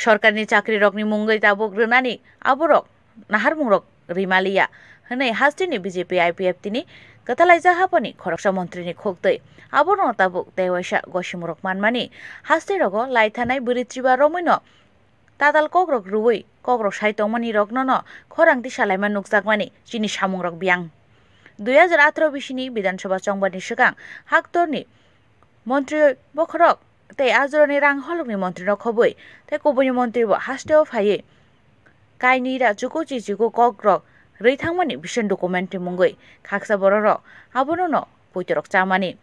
सरकारनि चाकरि रकनि मुंगै ताबुक रनानि आबरक नाहार मुंरक रिमालिया हनै हास्तिनि BJP IPF तिनि कथालाइजा हापनि खरकसा मन्त्रिनि खोक्तै आबरन ताबुक देवाइसा गसिमुरक मानमानि हास्ति रग लाइथानाय बोरित्रिबा रमैनो tatal kokrok ruwei kokrok saitongmani roknono khorangti salaima nukjakmani chini samung rok biang 2018 bisini bidansabha chongbani sikang haktorni mantri bokhorok tei ajroni rang holokni mantri rok khoboi tei kubuni mantri bo hasteo phaiye kaini ra chukuchi chuku kokrok rei thangmani bisen documentary mungoi khaksa bororo abono poitorok chamani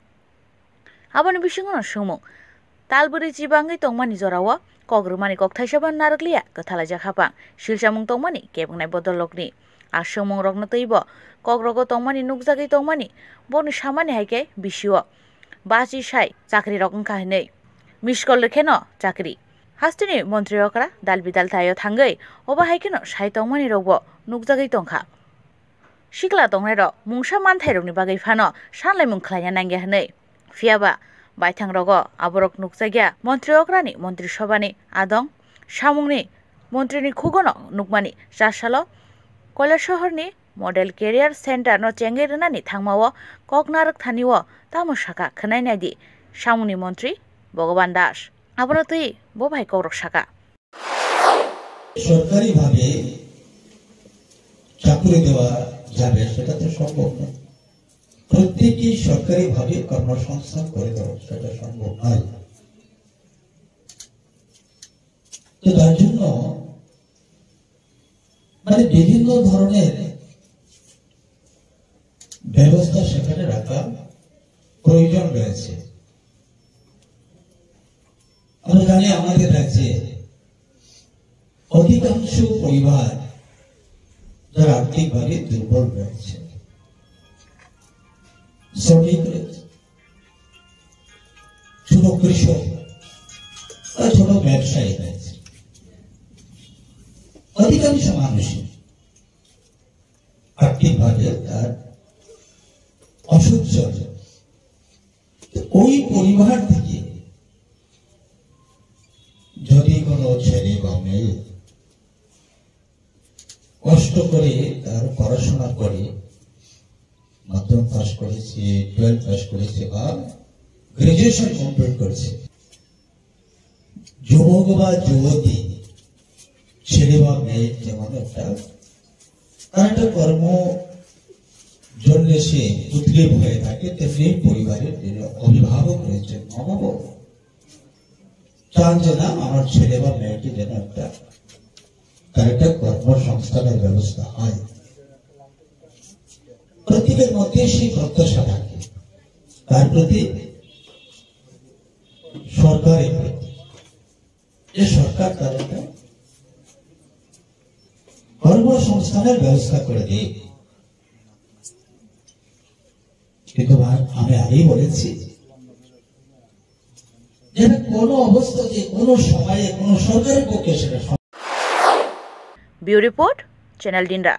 aboni bisingono sumung talburi chibangai tongmani jorao kok rwmani kok thaisaban narakliya kathalaijak hapang silsamung tongmani kebungnai bodolokni asomung rokno teibo kok rogo tongmani nukjagui tongmani boni samani haike bisio bachi sai chakri rok wngkha hinei miskol lekheno chakri hastini mantri rokra dalbidal thaio thangai oba haikeno sai tongmani rokbo nukjagui tongkha sikla tongnai rok mungsa manthai rokni bagai phano sanlaimung khlaina nangya hinei phiaba baithang rogo aborok nukjagya mantri okrani mantri sabhani adong samungni mantrini khugono nukmani jasalo কৈলাসহরনি model career centre no chengai rwnani thangmao koknarak thaniwo tamo saka khwnai naidi samungni mantri ভগবান Das abono tui bo bhai kokrok saka সরকারি ভাবে চাকরি দেওয়া যাবে সেটা তো সম্ভব নয় প্রত্যেকই সরকারি ভাবে কর্মসংস্থান করে দেওয়া সেটা সম্ভব নয় তো তার জন্য মানে বিভিন্ন ধরনের ব্যবস্থা সেখানে রাখা প্রয়োজন রয়েছে আমরা জানি আমাদের রাজ্যে অধিকাংশ পরিবার যারা আর্থিকভাবে দুর্বল রয়েছে শ্রমিক ছোট কৃষক ছোট ব্যবসায়ী রয়েছে অধিকাংশ মানুষের আর্থিকভাবে তার অসচ্ছল ওই পরিবার থেকে যদি কোনো ছেলে বা মেয়ে কষ্ট করে তার পড়াশোনা করে মাধ্যমিক পাস করেছে 12 পাস করেছে বা গ্রাজুয়েশন কমপ্লিট করেছে যুবক বা যুবতী ছেলে বা মেয়ে যেমন একটা কর্ম জন্য সে উদ্গ্রীব হয়ে থাকে তেমনি পরিবারের অভিভাবক রয়েছে অভিভাবক চান যে না আমার ছেলে বা মেয়েটি যেন তার একটা কর্মসংস্থানের ব্যবস্থা হয় প্রত্যেকের মধ্যে সেই প্রত্যাশা থাকে তার প্রতি সরকারের প্রতি যে সরকার তার একটা কর্মসংস্থানের ব্যবস্থা করে দেয় কিন্তু আমি আগেই বলেছি যে কোনো অবস্থাতে কোনো সময়ে কোনো সরকারের পক্ষে সেটা ব্যুরো রিপোর্ট চ্যানেল ডিন্ডা।